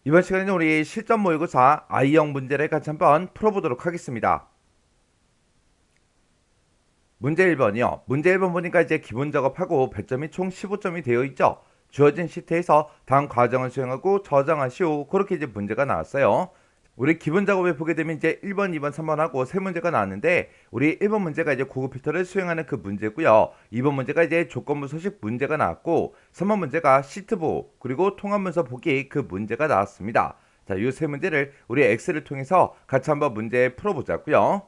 이번 시간에는 우리 실전 모의고사 I형 문제를 같이 한번 풀어보도록 하겠습니다. 문제 1번이요. 문제 1번 보니까 이제 기본 작업하고 배점이 총 15점이 되어 있죠. 주어진 시트에서 다음 과정을 수행하고 저장하시오. 그렇게 이제 문제가 나왔어요. 우리 기본 작업에 보게 되면 이제 1번, 2번, 3번 하고 세 문제가 나왔는데 우리 1번 문제가 이제 고급 필터를 수행하는 그 문제고요. 2번 문제가 이제 조건부 소식 문제가 나왔고 3번 문제가 시트 보호 그리고 통합 문서 보기 그 문제가 나왔습니다. 자, 이 세 문제를 우리 엑셀을 통해서 같이 한번 문제 풀어보자고요.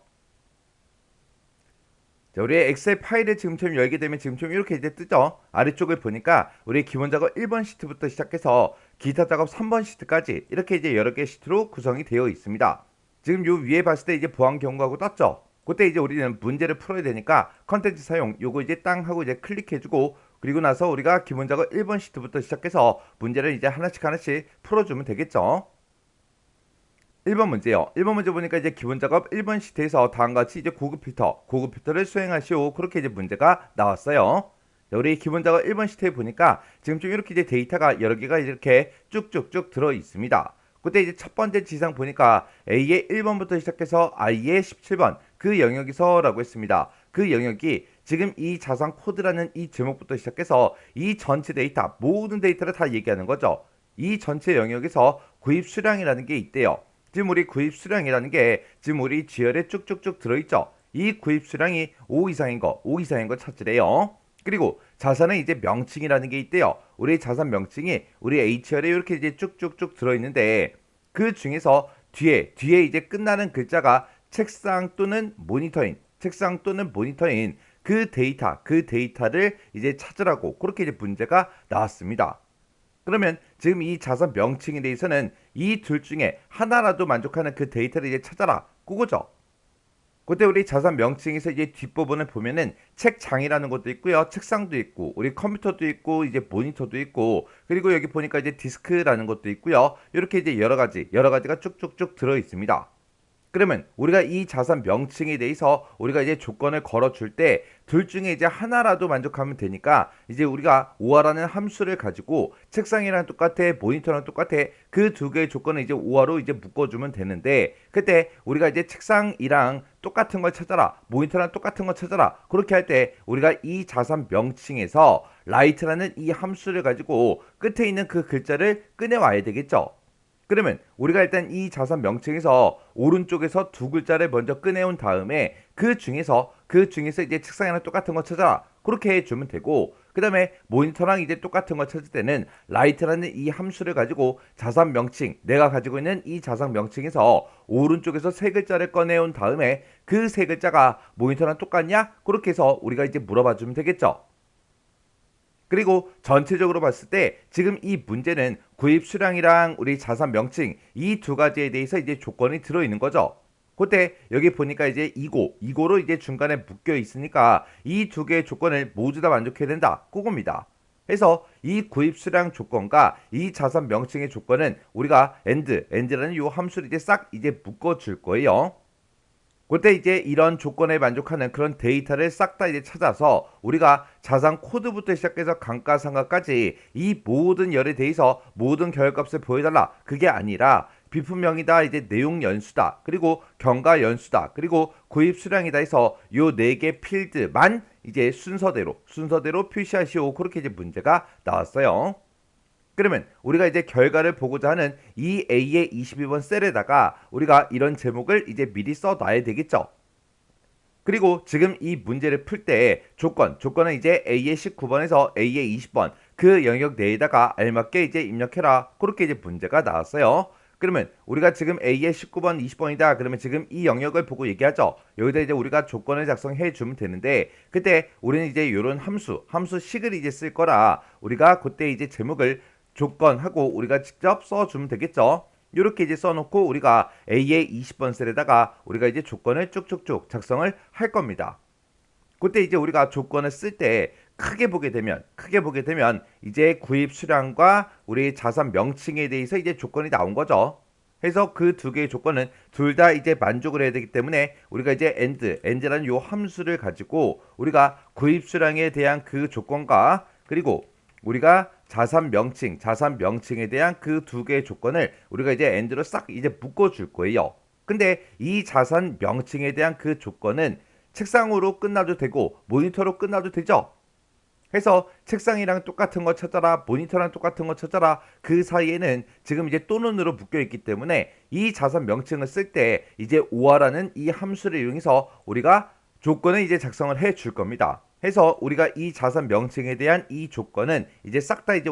자, 우리 엑셀 파일을 지금처럼 열게 되면 지금처럼 이렇게 이제 뜨죠. 아래쪽을 보니까 우리 기본 작업 1번 시트부터 시작해서 기타 작업 3번 시트까지 이렇게 이제 여러 개 시트로 구성이 되어 있습니다. 지금 요 위에 봤을 때 이제 보안 경고하고 떴죠. 그때 이제 우리는 문제를 풀어야 되니까 컨텐츠 사용 요거 이제 땅 하고 이제 클릭해주고 그리고 나서 우리가 기본 작업 1번 시트부터 시작해서 문제를 이제 하나씩 하나씩 풀어주면 되겠죠. 1번 문제요. 1번 문제 보니까 이제 기본 작업 1번 시트에서 다음과 같이 이제 고급 필터를 수행하시오. 그렇게 이제 문제가 나왔어요. 자, 우리 기본 작업 1번 시트에 보니까 지금 좀 이렇게 이제 데이터가 여러 개가 이렇게 쭉쭉쭉 들어 있습니다. 그때 이제 첫 번째 지상 보니까 A의 1번부터 시작해서 I의 17번 그 영역에서라고 했습니다. 그 영역이 지금 이 자산 코드라는 이 제목부터 시작해서 이 전체 데이터 모든 데이터를 다 얘기하는 거죠. 이 전체 영역에서 구입 수량이라는 게 있대요. 지금 우리 구입 수량이라는 게 지금 우리 GR에 쭉쭉쭉 들어있죠. 이 구입 수량이 5 이상인 거, 5 이상인 거 찾으래요. 그리고 자산은 이제 명칭이라는 게 있대요. 우리 자산 명칭이 우리 HR에 이렇게 이제 쭉쭉쭉 들어있는데 그 중에서 뒤에 이제 끝나는 글자가 책상 또는 모니터인 그 데이터를 이제 찾으라고 그렇게 이제 문제가 나왔습니다. 그러면 지금 이 자산 명칭에 대해서는 이 둘 중에 하나라도 만족하는 그 데이터를 이제 찾아라. 그거죠. 그때 우리 자산 명칭에서 이제 뒷부분을 보면은 책장이라는 것도 있고요. 책상도 있고, 우리 컴퓨터도 있고, 이제 모니터도 있고, 그리고 여기 보니까 이제 디스크라는 것도 있고요. 이렇게 이제 여러 가지가 쭉쭉쭉 들어 있습니다. 그러면 우리가 이 자산 명칭에 대해서 우리가 이제 조건을 걸어줄 때 둘 중에 이제 하나라도 만족하면 되니까 이제 우리가 오화라는 함수를 가지고 책상이랑 똑같아 모니터랑 똑같아 그 두 개의 조건을 이제 오화로 이제 묶어주면 되는데 그때 우리가 이제 책상이랑 똑같은 걸 찾아라 모니터랑 똑같은 걸 찾아라 그렇게 할 때 우리가 이 자산 명칭에서 라이트라는 이 함수를 가지고 끝에 있는 그 글자를 꺼내와야 되겠죠. 그러면 우리가 일단 이 자산 명칭에서 오른쪽에서 두 글자를 먼저 꺼내온 다음에 그 중에서 이제 책상이랑 똑같은 거 찾아라. 그렇게 해주면 되고 그 다음에 모니터랑 이제 똑같은 거 찾을 때는 라이트라는 이 함수를 가지고 자산 명칭 내가 가지고 있는 이 자산 명칭에서 오른쪽에서 세 글자를 꺼내온 다음에 그 세 글자가 모니터랑 똑같냐? 그렇게 해서 우리가 이제 물어봐 주면 되겠죠. 그리고 전체적으로 봤을 때 지금 이 문제는 구입 수량이랑 우리 자산 명칭 이 두 가지에 대해서 이제 조건이 들어 있는 거죠. 그때 여기 보니까 이제 이고로 이제 중간에 묶여 있으니까 이 두 개의 조건을 모두 다 만족해야 된다. 그겁니다. 그래서 이 구입 수량 조건과 이 자산 명칭의 조건은 우리가 and라는 이 함수를 이제 싹 이제 묶어 줄 거예요. 그때 이제 이런 조건에 만족하는 그런 데이터를 싹 다 이제 찾아서 우리가 자산 코드부터 시작해서 감가상각까지 이 모든 열에 대해서 모든 결값을 보여달라. 그게 아니라 비품명이다 이제 내용 연수다 그리고 경과 연수다 그리고 구입 수량이다 해서 요 네 개 필드만 이제 순서대로 표시하시오. 그렇게 이제 문제가 나왔어요. 그러면 우리가 이제 결과를 보고자 하는 이 A의 22번 셀에다가 우리가 이런 제목을 이제 미리 써놔야 되겠죠. 그리고 지금 이 문제를 풀 때 조건은 이제 A의 19번에서 A의 20번 그 영역 내에다가 알맞게 이제 입력해라. 그렇게 이제 문제가 나왔어요. 그러면 우리가 지금 A의 19번, 20번이다. 그러면 지금 이 영역을 보고 얘기하죠. 여기다 이제 우리가 조건을 작성해 주면 되는데 그때 우리는 이제 이런 함수식을 이제 쓸 거라 우리가 그때 이제 제목을 조건하고 우리가 직접 써주면 되겠죠. 이렇게 이제 써놓고 우리가 A의 20번 셀에다가 우리가 이제 조건을 쭉쭉쭉 작성을 할 겁니다. 그때 이제 우리가 조건을 쓸 때 크게 보게 되면 이제 구입 수량과 우리 자산 명칭에 대해서 이제 조건이 나온 거죠. 그래서 그 두 개의 조건은 둘 다 이제 만족을 해야 되기 때문에 우리가 이제 and라는 요 함수를 가지고 우리가 구입 수량에 대한 그 조건과 그리고 우리가 자산 명칭에 대한 그 두 개의 조건을 우리가 이제 and로 싹 이제 묶어 줄 거예요. 근데 이 자산 명칭에 대한 그 조건은 책상으로 끝나도 되고 모니터로 끝나도 되죠. 해서 책상이랑 똑같은 거 찾아라, 모니터랑 똑같은 거 찾아라. 그 사이에는 지금 이제 또는으로 묶여 있기 때문에 이 자산 명칭을 쓸 때 이제 오아라는 이 함수를 이용해서 우리가 조건을 이제 작성을 해 줄 겁니다. 해서 우리가 이 자산 명칭에 대한 이 조건은 이제 싹 다 이제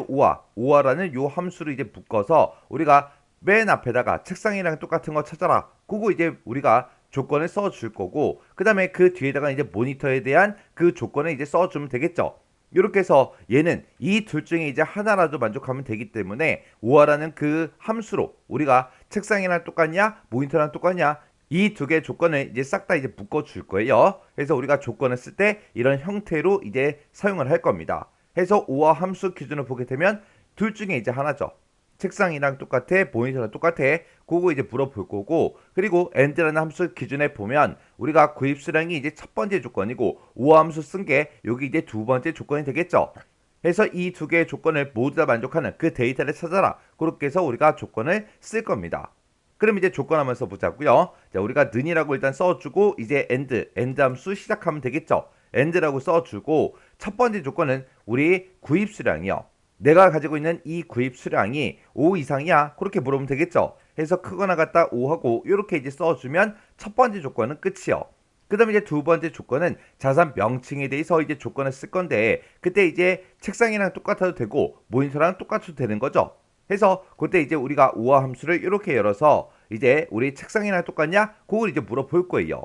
오아라는 요 함수를 이제 묶어서 우리가 맨 앞에다가 책상이랑 똑같은 거 찾아라. 그거 이제 우리가 조건을 써 줄 거고, 그 다음에 그 뒤에다가 이제 모니터에 대한 그 조건을 이제 써주면 되겠죠. 이렇게 해서 얘는 이 둘 중에 이제 하나라도 만족하면 되기 때문에 오아라는 그 함수로 우리가 책상이랑 똑같냐 모니터랑 똑같냐 이 두 개의 조건을 이제 싹 다 이제 묶어 줄 거예요. 그래서 우리가 조건을 쓸 때 이런 형태로 이제 사용을 할 겁니다. 해서 오아 함수 기준을 보게 되면 둘 중에 이제 하나죠. 책상이랑 똑같아, 모니터랑 똑같아. 그거 이제 물어볼 거고, 그리고 and라는 함수 기준에 보면 우리가 구입 수량이 이제 첫 번째 조건이고 오아 함수 쓴 게 여기 이제 두 번째 조건이 되겠죠. 그래서 이 두 개의 조건을 모두 다 만족하는 그 데이터를 찾아라. 그렇게 해서 우리가 조건을 쓸 겁니다. 그럼 이제 조건 한번 써보자고요. 자, 우리가 는이라고 일단 써주고 이제 and 함수 시작하면 되겠죠. and라고 써주고 첫 번째 조건은 우리 구입 수량이요. 내가 가지고 있는 이 구입 수량이 5 이상이야. 그렇게 물어보면 되겠죠. 해서 크거나 같다 5하고 이렇게 이제 써주면 첫 번째 조건은 끝이요. 그 다음에 이제 두 번째 조건은 자산 명칭에 대해서 이제 조건을 쓸 건데 그때 이제 책상이랑 똑같아도 되고 모니터랑 똑같아도 되는 거죠. 해서 그때 이제 우리가 우아 함수를 이렇게 열어서 이제 우리 책상이랑 똑같냐? 그걸 이제 물어볼 거예요.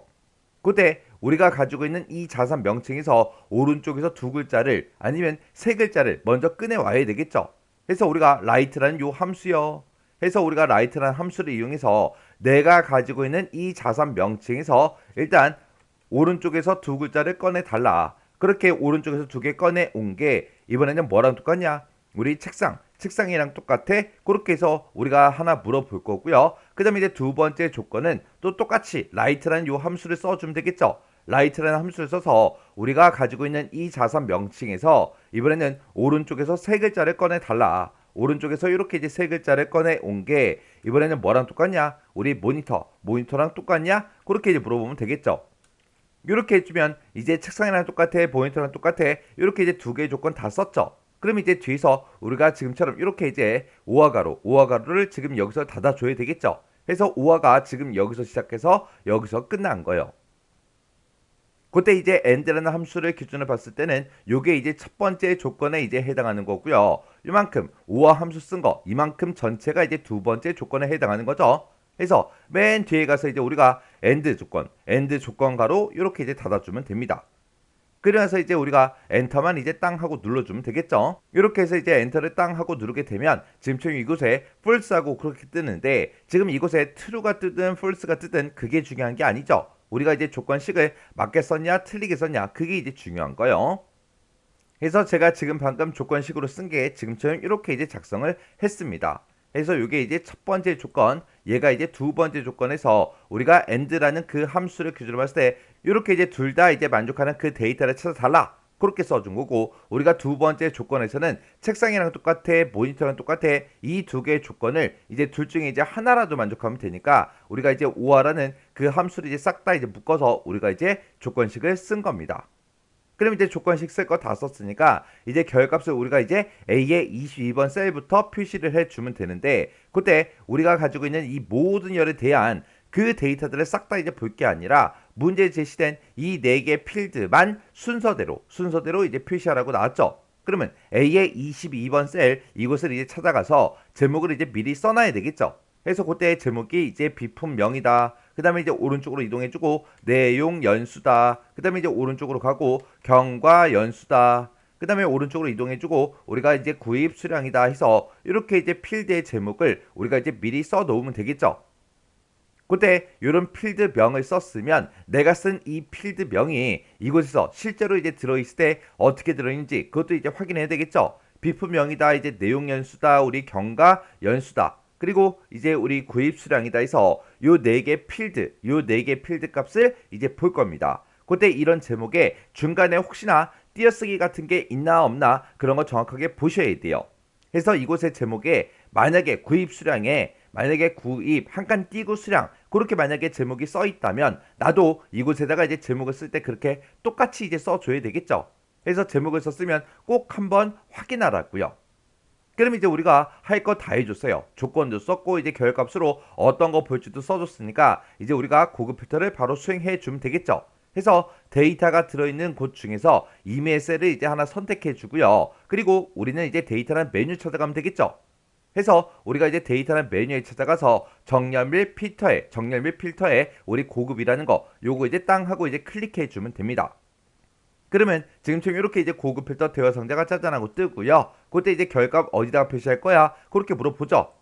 그때 우리가 가지고 있는 이 자산 명칭에서 오른쪽에서 두 글자를 아니면 세 글자를 먼저 꺼내 와야 되겠죠. 그래서 우리가 write라는 요 함수요. 해서 우리가 write라는 함수를 이용해서 내가 가지고 있는 이 자산 명칭에서 일단 오른쪽에서 두 글자를 꺼내 달라. 그렇게 오른쪽에서 두 개 꺼내 온 게 이번에는 뭐랑 똑같냐? 우리 책상이랑 똑같아. 그렇게 해서 우리가 하나 물어볼 거고요. 그 다음에 이제 두 번째 조건은 또 똑같이 write라는 요 함수를 써주면 되겠죠. write라는 함수를 써서 우리가 가지고 있는 이 자산 명칭에서 이번에는 오른쪽에서 세 글자를 꺼내 달라. 오른쪽에서 이렇게 이제 세 글자를 꺼내 온 게 이번에는 뭐랑 똑같냐? 우리 모니터랑 똑같냐? 그렇게 이제 물어보면 되겠죠. 이렇게 해주면 이제 책상이랑 똑같아, 모니터랑 똑같아. 이렇게 이제 두 개의 조건 다 썼죠. 그럼 이제 뒤에서 우리가 지금처럼 이렇게 이제 오아가루를 지금 여기서 닫아줘야 되겠죠. 그래서 오아가 지금 여기서 시작해서 여기서 끝난 거예요. 그때 이제 and라는 함수를 기준으로 봤을 때는 요게 이제 첫 번째 조건에 이제 해당하는 거고요. 이만큼 오아 함수 쓴 거, 이만큼 전체가 이제 두 번째 조건에 해당하는 거죠. 그래서 맨 뒤에 가서 이제 우리가 end 조건 가로 이렇게 이제 닫아주면 됩니다. 그래서 이제 우리가 엔터만 이제 땅 하고 눌러주면 되겠죠. 이렇게 해서 이제 엔터를 땅 하고 누르게 되면 지금 이곳에 false하고 그렇게 뜨는데 지금 이곳에 true가 뜨든 false가 뜨든 그게 중요한 게 아니죠. 우리가 이제 조건식을 맞게 썼냐 틀리게 썼냐 그게 이제 중요한 거예요. 그래서 제가 지금 방금 조건식으로 쓴 게 지금처럼 이렇게 이제 작성을 했습니다. 그래서 이게 이제 첫 번째 조건, 얘가 이제 두 번째 조건에서 우리가 and라는 그 함수를 기준으로 봤을 때 이렇게 이제 둘 다 이제 만족하는 그 데이터를 찾아달라. 그렇게 써준 거고 우리가 두 번째 조건에서는 책상이랑 똑같아, 모니터랑 똑같아 이 두 개의 조건을 이제 둘 중에 이제 하나라도 만족하면 되니까 우리가 이제 오아라는 그 함수를 이제 싹 다 이제 묶어서 우리가 이제 조건식을 쓴 겁니다. 그럼 이제 조건식 쓸 거 다 썼으니까 이제 결값을 우리가 이제 A의 22번 셀부터 표시를 해주면 되는데 그때 우리가 가지고 있는 이 모든 열에 대한 그 데이터들을 싹 다 이제 볼 게 아니라 문제에 제시된 이 네 개 필드만 순서대로 이제 표시하라고 나왔죠. 그러면 A의 22번 셀 이곳을 이제 찾아가서 제목을 이제 미리 써놔야 되겠죠. 그래서 그때 제목이 이제 비품명이다. 그 다음에 이제 오른쪽으로 이동해주고 내용 연수다. 그 다음에 이제 오른쪽으로 가고 경과 연수다. 그 다음에 오른쪽으로 이동해주고 우리가 이제 구입 수량이다 해서 이렇게 이제 필드의 제목을 우리가 이제 미리 써 놓으면 되겠죠. 그때 이런 필드명을 썼으면 내가 쓴 이 필드명이 이곳에서 실제로 이제 들어있을 때 어떻게 들어있는지 그것도 이제 확인해야 되겠죠. 비품명이다 이제 내용 연수다 우리 경과 연수다. 그리고 이제 우리 구입 수량이다 해서 요 네 개 필드 값을 이제 볼 겁니다. 그때 이런 제목에 중간에 혹시나 띄어쓰기 같은 게 있나 없나 그런 거 정확하게 보셔야 돼요. 해서 이곳의 제목에 만약에 구입 수량에 만약에 구입 한 칸 띄고 수량 그렇게 만약에 제목이 써 있다면 나도 이곳에다가 이제 제목을 쓸 때 그렇게 똑같이 이제 써줘야 되겠죠. 해서 제목을 썼으면 꼭 한번 확인하라고요. 그럼 이제 우리가 할 거 다 해줬어요. 조건도 썼고 이제 결값으로 어떤 거 볼지도 써줬으니까 이제 우리가 고급 필터를 바로 수행해 주면 되겠죠. 해서 데이터가 들어있는 곳 중에서 이메일 셀을 이제 하나 선택해 주고요. 그리고 우리는 이제 데이터란 메뉴 찾아가면 되겠죠. 해서 우리가 이제 데이터란 메뉴에 찾아가서 정렬 및 필터에 우리 고급이라는 거 요거 이제 땅 하고 이제 클릭해 주면 됩니다. 그러면 지금처럼 이렇게 이제 고급 필터 대화 상자가 짜잔하고 뜨고요. 그때 이제 결값 어디다가 표시할 거야? 그렇게 물어보죠.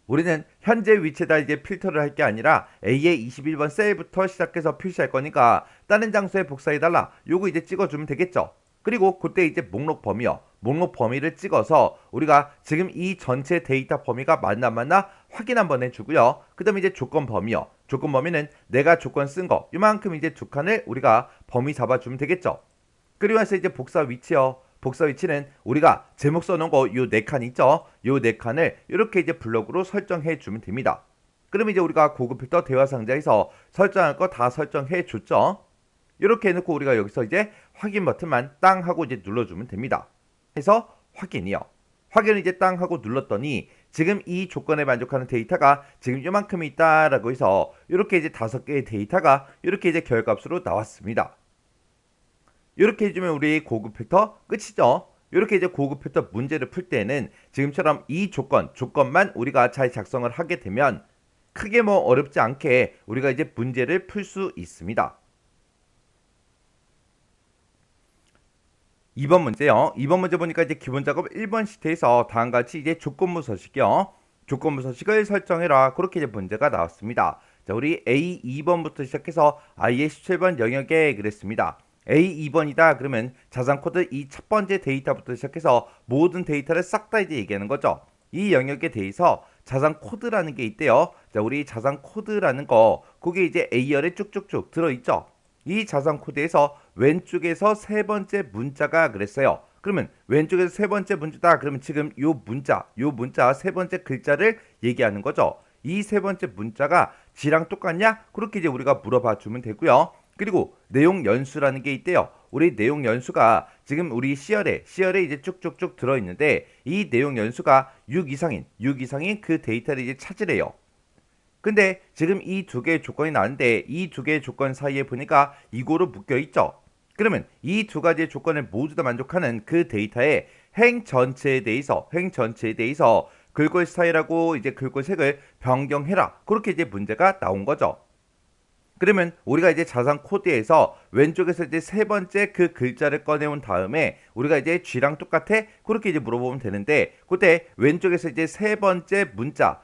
우리는 현재 위치에다 이제 필터를 할 게 아니라 A의 21번 셀부터 시작해서 표시할 거니까 다른 장소에 복사해달라. 요거 이제 찍어주면 되겠죠. 그리고 그때 이제 목록 범위요. 목록 범위를 찍어서 우리가 지금 이 전체 데이터 범위가 맞나 확인 한번 해주고요. 그 다음에 이제 조건 범위요. 조건 범위는 내가 조건 쓴 거 이만큼 이제 두 칸을 우리가 범위 잡아주면 되겠죠. 그리고 나서 이제 복사 위치요. 복사 위치는 우리가 제목 써놓은 거 요 네 칸 있죠? 요 네 칸을 이렇게 이제 블럭으로 설정해 주면 됩니다. 그럼 이제 우리가 고급 필터 대화 상자에서 설정할 거 다 설정해 줬죠? 이렇게 해놓고 우리가 여기서 이제 확인 버튼만 땅 하고 이제 눌러주면 됩니다. 해서 확인이요. 확인을 이제 땅 하고 눌렀더니 지금 이 조건에 만족하는 데이터가 지금 요만큼이 있다라고 해서 이렇게 이제 5개의 데이터가 이렇게 이제 결값으로 나왔습니다. 이렇게 해주면 우리 고급 필터 끝이죠. 이렇게 이제 고급 필터 문제를 풀 때는 지금처럼 이 조건만 우리가 잘 작성을 하게 되면 크게 뭐 어렵지 않게 우리가 이제 문제를 풀 수 있습니다. 2번 문제요. 2번 문제 보니까 이제 기본 작업 1번 시트에서 다음과 같이 이제 조건부 서식이요. 조건부 서식을 설정해라. 그렇게 이제 문제가 나왔습니다. 자, 우리 A 2번부터 시작해서 I의 17번 영역에 그랬습니다. A 2번이다 그러면 자산 코드 이 첫 번째 데이터부터 시작해서 모든 데이터를 싹 다 이제 얘기하는 거죠. 이 영역에 대해서 자산 코드라는 게 있대요. 자, 우리 자산 코드라는 거 그게 이제 A열에 쭉쭉쭉 들어있죠. 이 자산 코드에서 왼쪽에서 세 번째 문자가 그랬어요. 그러면 왼쪽에서 세 번째 문자다 그러면 지금 요 문자 세 번째 글자를 얘기하는 거죠. 이 세 번째 문자가 G랑 똑같냐? 그렇게 이제 우리가 물어봐 주면 되고요. 그리고 내용 연수라는 게 있대요. 우리 내용 연수가 지금 우리 C열에 이제 쭉쭉쭉 들어있는데 이 내용 연수가 6 이상인 그 데이터를 이제 찾으래요. 근데 지금 이 두 개의 조건이 나왔는데 이 두 개의 조건 사이에 보니까 이거로 묶여 있죠. 그러면 이 두 가지의 조건을 모두 다 만족하는 그 데이터의 행 전체에 대해서 글꼴 스타일하고 이제 글꼴 색을 변경해라. 그렇게 이제 문제가 나온 거죠. 그러면 우리가 이제 자산 코드에서 왼쪽에서 이제 세 번째 그 글자를 꺼내온 다음에 우리가 이제 G랑 똑같아? 그렇게 이제 물어보면 되는데 그때 왼쪽에서 이제 세 번째 문자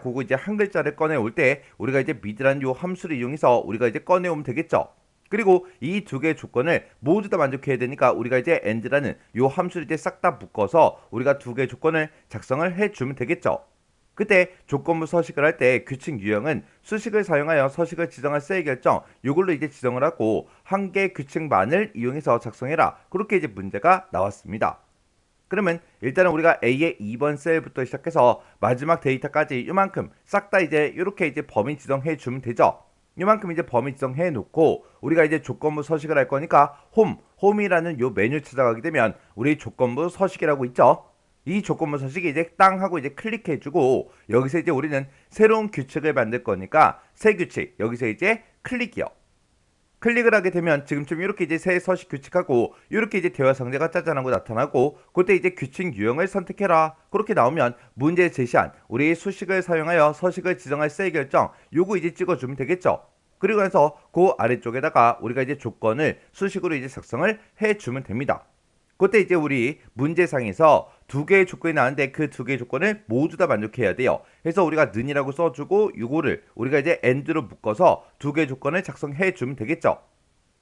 그거 이제 한 글자를 꺼내올 때 우리가 이제 mid라는 요 함수를 이용해서 우리가 이제 꺼내오면 되겠죠. 그리고 이 두 개의 조건을 모두 다 만족해야 되니까 우리가 이제 and라는 요 함수를 이제 싹 다 묶어서 우리가 두 개의 조건을 작성을 해주면 되겠죠. 그때 조건부 서식을 할 때 규칙 유형은 수식을 사용하여 서식을 지정할 셀 결정 이걸로 이제 지정을 하고 한 개의 규칙만을 이용해서 작성해라. 그렇게 이제 문제가 나왔습니다. 그러면 일단은 우리가 A의 2번 셀부터 시작해서 마지막 데이터까지 이만큼 싹 다 이제 이렇게 이제 범위 지정해 주면 되죠. 이만큼 이제 범위 지정해 놓고 우리가 이제 조건부 서식을 할 거니까 홈이라는 요 메뉴 찾아가게 되면 우리 조건부 서식이라고 있죠. 이 조건부 서식이 이제 땅 하고 이제 클릭해주고 여기서 이제 우리는 새로운 규칙을 만들 거니까 새 규칙 여기서 이제 클릭이요. 클릭을 하게 되면 지금쯤 이렇게 이제 새 서식 규칙하고 이렇게 이제 대화 상자가 짜잔하고 나타나고 그때 이제 규칙 유형을 선택해라. 그렇게 나오면 문제에 제시한 우리 수식을 사용하여 서식을 지정할 셀 결정 요거 이제 찍어주면 되겠죠. 그리고 나서 그 아래쪽에다가 우리가 이제 조건을 수식으로 이제 작성을 해주면 됩니다. 그때 이제 우리 문제상에서 두 개의 조건이 나왔는데 그 두 개의 조건을 모두 다 만족해야 돼요. 그래서 우리가 는이라고 써주고 이거를 우리가 이제 and로 묶어서 두 개의 조건을 작성해 주면 되겠죠.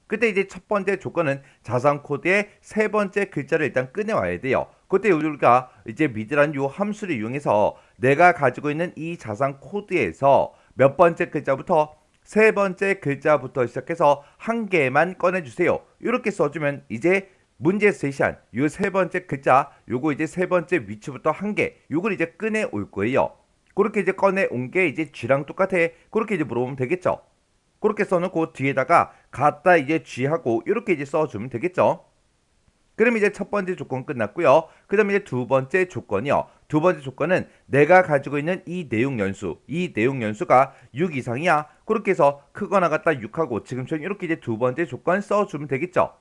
그때 이제 첫 번째 조건은 자산 코드의 세 번째 글자를 일단 꺼내와야 돼요. 그때 우리가 이제 mid라는 요 함수를 이용해서 내가 가지고 있는 이 자산 코드에서 몇 번째 글자부터 세 번째 글자부터 시작해서 한 개만 꺼내주세요. 이렇게 써주면 이제 문제에서 제시한 요 세 번째 글자, 요거 이제 세 번째 위치부터 한 개, 요걸 이제 꺼내 올 거예요. 그렇게 이제 꺼내 온 게 이제 G랑 똑같아. 그렇게 이제 물어보면 되겠죠. 그렇게 써놓고 뒤에다가 갖다 이제 G하고 이렇게 이제 써주면 되겠죠. 그럼 이제 첫 번째 조건 끝났고요. 그 다음에 이제 두 번째 조건이요. 두 번째 조건은 내가 가지고 있는 이 내용 연수, 이 내용 연수가 6 이상이야. 그렇게 해서 크거나 같다 6하고 지금처럼 이렇게 이제 두 번째 조건 써주면 되겠죠.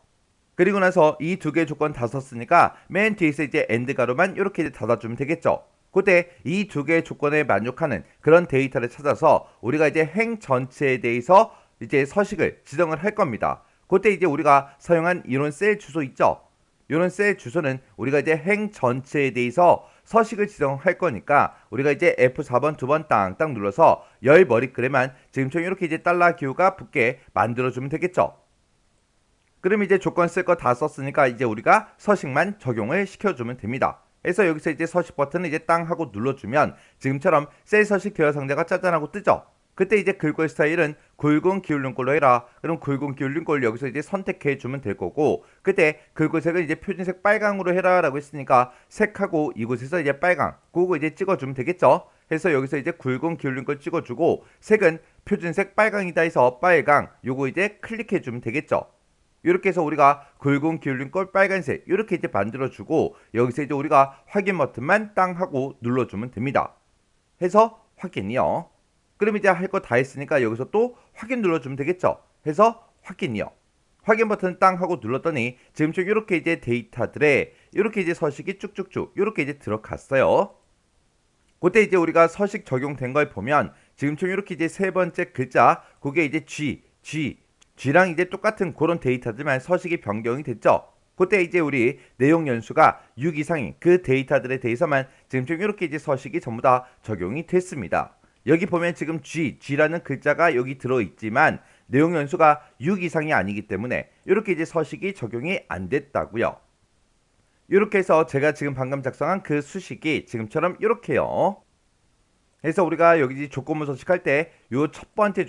그리고 나서 이 두 개의 조건 다 썼으니까 맨 뒤에서 이제 엔드 가로만 이렇게 이제 닫아주면 되겠죠. 그때 이 두 개의 조건에 만족하는 그런 데이터를 찾아서 우리가 이제 행 전체에 대해서 이제 서식을 지정을 할 겁니다. 그때 이제 우리가 사용한 이런 셀 주소 있죠. 이런 셀 주소는 우리가 이제 행 전체에 대해서 서식을 지정할 거니까 우리가 이제 F4번 두 번 땅땅 눌러서 열 머리글에만 지금처럼 이렇게 이제 달러 기호가 붙게 만들어주면 되겠죠. 그럼 이제 조건 쓸 거 다 썼으니까 이제 우리가 서식만 적용을 시켜주면 됩니다. 그래서 여기서 이제 서식 버튼을 이제 땅 하고 눌러주면 지금처럼 셀 서식 대화 상자가 짜잔하고 뜨죠. 그때 이제 글꼴 스타일은 굵은 기울는 걸로 해라. 그럼 굵은 기울는 걸 여기서 이제 선택해 주면 될 거고, 그때 글꼴 색은 이제 표준색 빨강으로 해라 라고 했으니까 색하고 이곳에서 이제 빨강 그거 이제 찍어주면 되겠죠. 해서 여기서 이제 굵은 기울는 걸 찍어주고 색은 표준색 빨강이다 해서 빨강 요거 이제 클릭해 주면 되겠죠. 이렇게 해서 우리가 굵은 기울린 꼴 빨간색 이렇게 이제 만들어주고 여기서 이제 우리가 확인 버튼만 땅 하고 눌러주면 됩니다. 해서 확인이요. 그럼 이제 할 거 다 했으니까 여기서 또 확인 눌러주면 되겠죠. 해서 확인이요. 확인 버튼 땅 하고 눌렀더니 지금처럼 이렇게 이제 데이터들에 이렇게 이제 서식이 쭉쭉쭉 이렇게 이제 들어갔어요. 그때 이제 우리가 서식 적용된 걸 보면 지금처럼 이렇게 이제 세 번째 글자 그게 이제 G랑 이제 똑같은 그런 데이터들만 서식이 변경이 됐죠. 그때 이제 우리 내용 연수가 6 이상인 그 데이터들에 대해서만 지금 이렇게 이제 서식이 전부 다 적용이 됐습니다. 여기 보면 지금 G라는 글자가 여기 들어있지만 내용 연수가 6 이상이 아니기 때문에 이렇게 이제 서식이 적용이 안 됐다고요. 이렇게 해서 제가 지금 방금 작성한 그 수식이 지금처럼 이렇게요. 그래서 우리가 여기 조건부 서식할 때 요 첫 번째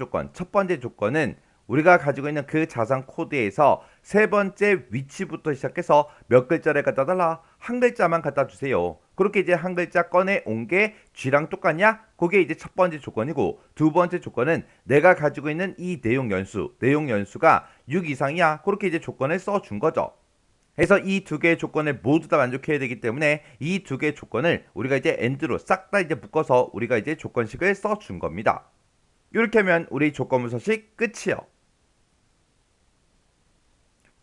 조건은 우리가 가지고 있는 그 자산 코드에서 세 번째 위치부터 시작해서 몇 글자를 갖다 달라? 한 글자만 갖다 주세요. 그렇게 이제 한 글자 꺼내 온 게 G랑 똑같냐? 그게 이제 첫 번째 조건이고, 두 번째 조건은 내가 가지고 있는 이 내용 연수가 6 이상이야. 그렇게 이제 조건을 써준 거죠. 그래서 이 두 개의 조건을 모두 다 만족해야 되기 때문에 이 두 개의 조건을 우리가 이제 AND로 싹 다 이제 묶어서 우리가 이제 조건식을 써준 겁니다. 이렇게 하면 우리 조건부 서식 끝이요.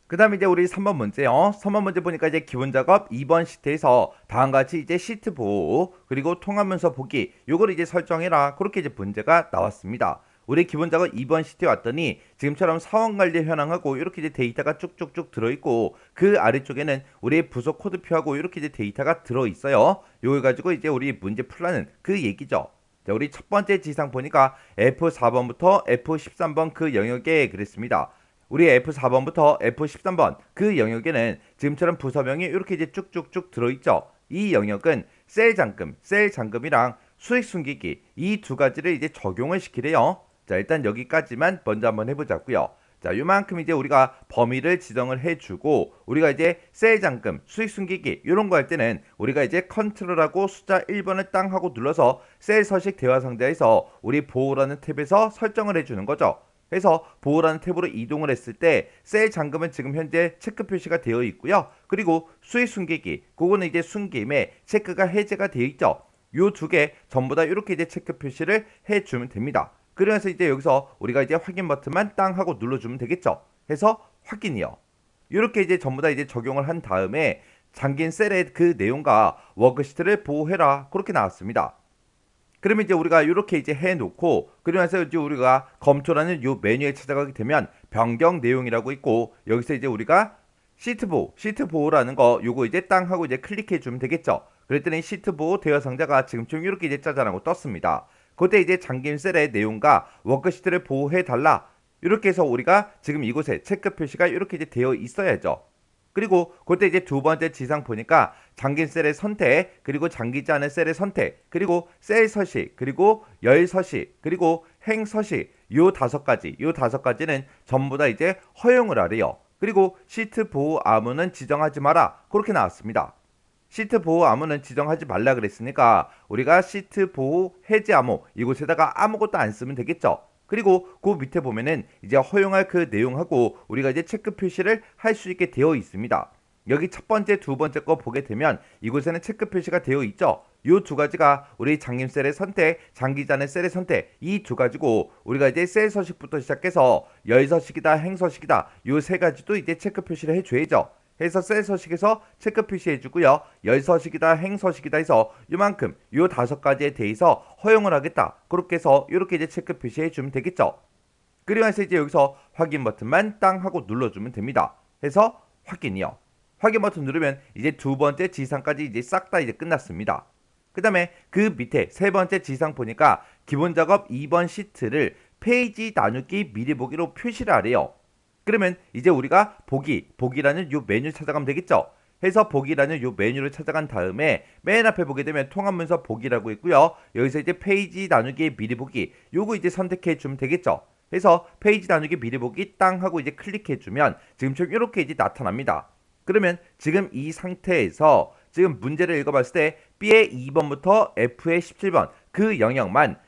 그 다음에 이제 우리 3번 문제요. 3번 문제 보니까 이제 기본 작업 2번 시트에서 다음과 같이 이제 시트 보호 그리고 통합문서 보기 요걸 이제 설정해라. 그렇게 이제 문제가 나왔습니다. 우리 기본 작업 2번 시트에 왔더니 지금처럼 사원 관리 현황하고 이렇게 이제 데이터가 쭉쭉쭉 들어있고 그 아래쪽에는 우리 부서 코드표하고 이렇게 이제 데이터가 들어있어요. 요걸 가지고 이제 우리 문제 풀라는 그 얘기죠. 자, 우리 첫 번째 지상 보니까 F4번부터 F13번 그 영역에 그랬습니다. 우리 F4번부터 F13번 그 영역에는 지금처럼 부서명이 이렇게 이제 쭉쭉쭉 들어있죠. 이 영역은 셀 잠금이랑 수익 숨기기 이 두 가지를 이제 적용을 시키래요. 자, 일단 여기까지만 먼저 한번 해보자고요. 자, 요만큼 이제 우리가 범위를 지정을 해주고 우리가 이제 셀 잠금, 수익 숨기기 이런 거 할 때는 우리가 이제 컨트롤하고 숫자 1번을 땅 하고 눌러서 셀 서식 대화 상자에서 우리 보호라는 탭에서 설정을 해주는 거죠. 그래서 보호라는 탭으로 이동을 했을 때 셀 잠금은 지금 현재 체크 표시가 되어 있고요. 그리고 수익 숨기기 그거는 이제 숨김에 체크가 해제가 되어 있죠. 요 두 개 전부 다 이렇게 이제 체크 표시를 해주면 됩니다. 그래서 이제 여기서 우리가 이제 확인 버튼만 땅 하고 눌러주면 되겠죠. 해서 확인이요. 이렇게 이제 전부 다 이제 적용을 한 다음에 잠긴 셀의 그 내용과 워크시트를 보호해라. 그렇게 나왔습니다. 그러면 이제 우리가 이렇게 이제 해놓고 그러면서 이제 우리가 검토라는 요 메뉴에 찾아가게 되면 변경 내용이라고 있고 여기서 이제 우리가 시트 보호라는 거 요거 이제 땅 하고 이제 클릭해 주면 되겠죠. 그랬더니 시트 보호 대화 상자가 지금쯤 이렇게 이제 짜잔하고 떴습니다. 그때 이제 잠긴 셀의 내용과 워크시트를 보호해 달라. 이렇게 해서 우리가 지금 이곳에 체크 표시가 이렇게 이제 되어 있어야죠. 그리고 그때 이제 두 번째 지상 보니까 잠긴 셀의 선택, 그리고 잠기지 않은 셀의 선택, 그리고 셀 서식, 그리고 열 서식, 그리고 행 서식 요 다섯 가지는 전부 다 이제 허용을 하래요. 그리고 시트 보호 암호는 지정하지 마라. 그렇게 나왔습니다. 시트 보호 암호는 지정하지 말라 그랬으니까 우리가 시트 보호 해제 암호 이곳에다가 아무것도 안 쓰면 되겠죠. 그리고 그 밑에 보면은 이제 허용할 그 내용하고 우리가 이제 체크 표시를 할 수 있게 되어 있습니다. 여기 첫 번째, 두 번째 거 보게 되면 이곳에는 체크 표시가 되어 있죠. 요 두 가지가 우리 장님 셀의 선택, 장기자의 셀의 선택 이 두 가지고 우리가 이제 셀 서식부터 시작해서 열 서식이다, 행 서식이다 요 세 가지도 이제 체크 표시를 해줘야죠. 해서 셀 서식에서 체크 표시해주고요. 열 서식이다, 행 서식이다 해서 요만큼 요 다섯 가지에 대해서 허용을 하겠다. 그렇게 해서 이렇게 이제 체크 표시해주면 되겠죠. 그리고 해서 이제 여기서 확인 버튼만 땅 하고 눌러주면 됩니다. 해서 확인이요. 확인 버튼 누르면 이제 두 번째 지상까지 이제 싹 다 이제 끝났습니다. 그 다음에 그 밑에 세 번째 지상 보니까 기본 작업 2번 시트를 페이지 나누기 미리 보기로 표시를 하래요. 그러면 이제 우리가 보기라는 요 메뉴 찾아가면 되겠죠. 해서 보기라는 요 메뉴를 찾아간 다음에 맨 앞에 보게 되면 통합문서 보기라고 있고요. 여기서 이제 페이지 나누기 미리 보기 요거 이제 선택해 주면 되겠죠. 해서 페이지 나누기 미리 보기 땅 하고 이제 클릭해 주면 지금처럼 이렇게 이제 나타납니다. 그러면 지금 이 상태에서 지금 문제를 읽어봤을 때 B의 2번부터 F의 17번 그 영역만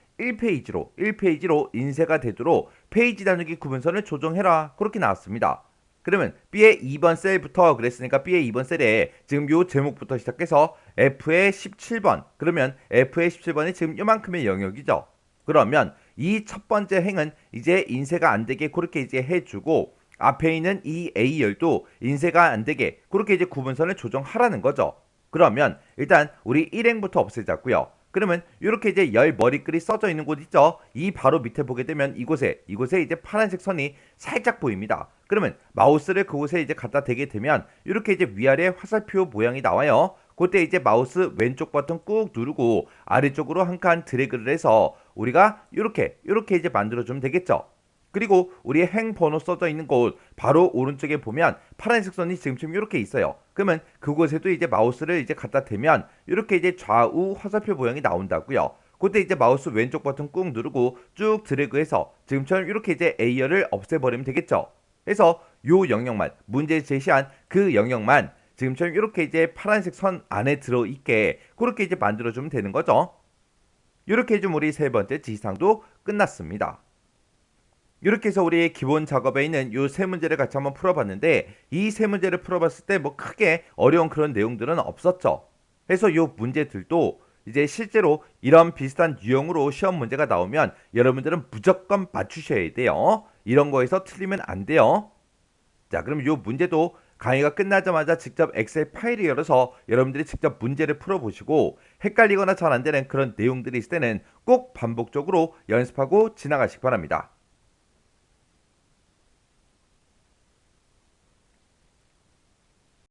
1페이지로 인쇄가 되도록 페이지 나누기 구분선을 조정해라. 그렇게 나왔습니다. 그러면 B의 2번 셀부터 그랬으니까 B의 2번 셀에 지금 요 제목부터 시작해서 F의 17번 그러면 F의 17번이 지금 요만큼의 영역이죠. 그러면 이 첫 번째 행은 이제 인쇄가 안 되게 그렇게 이제 해주고 앞에 있는 이 A열도 인쇄가 안 되게 그렇게 이제 구분선을 조정하라는 거죠. 그러면 일단 우리 1행부터 없애자고요. 그러면 이렇게 이제 열 머리글이 써져 있는 곳 있죠. 이 바로 밑에 보게 되면 이곳에 이제 파란색 선이 살짝 보입니다. 그러면 마우스를 그곳에 이제 갖다 대게 되면 이렇게 이제 위아래 화살표 모양이 나와요. 그때 이제 마우스 왼쪽 버튼 꾹 누르고 아래쪽으로 한 칸 드래그를 해서 우리가 이렇게 이제 만들어주면 되겠죠. 그리고 우리 행 번호 써져 있는 곳 바로 오른쪽에 보면 파란색 선이 지금처럼 이렇게 있어요. 그러면 그곳에도 이제 마우스를 이제 갖다 대면 이렇게 이제 좌우 화살표 모양이 나온다고요. 그때 이제 마우스 왼쪽 버튼 꾹 누르고 쭉 드래그해서 지금처럼 이렇게 이제 A열을 없애버리면 되겠죠. 해서 요 영역만 문제 제시한 그 영역만 지금처럼 이렇게 이제 파란색 선 안에 들어있게 그렇게 이제 만들어주면 되는 거죠. 이렇게 해주면 우리 세 번째 지시사항도 끝났습니다. 이렇게 해서 우리 기본 작업에 있는 이 세 문제를 같이 한번 풀어봤는데 이 세 문제를 풀어봤을 때 뭐 크게 어려운 그런 내용들은 없었죠. 그래서 이 문제들도 이제 실제로 이런 비슷한 유형으로 시험 문제가 나오면 여러분들은 무조건 맞추셔야 돼요. 이런 거에서 틀리면 안 돼요. 자, 그럼 이 문제도 강의가 끝나자마자 직접 엑셀 파일을 열어서 여러분들이 직접 문제를 풀어보시고 헷갈리거나 잘 안 되는 그런 내용들이 있을 때는 꼭 반복적으로 연습하고 지나가시기 바랍니다.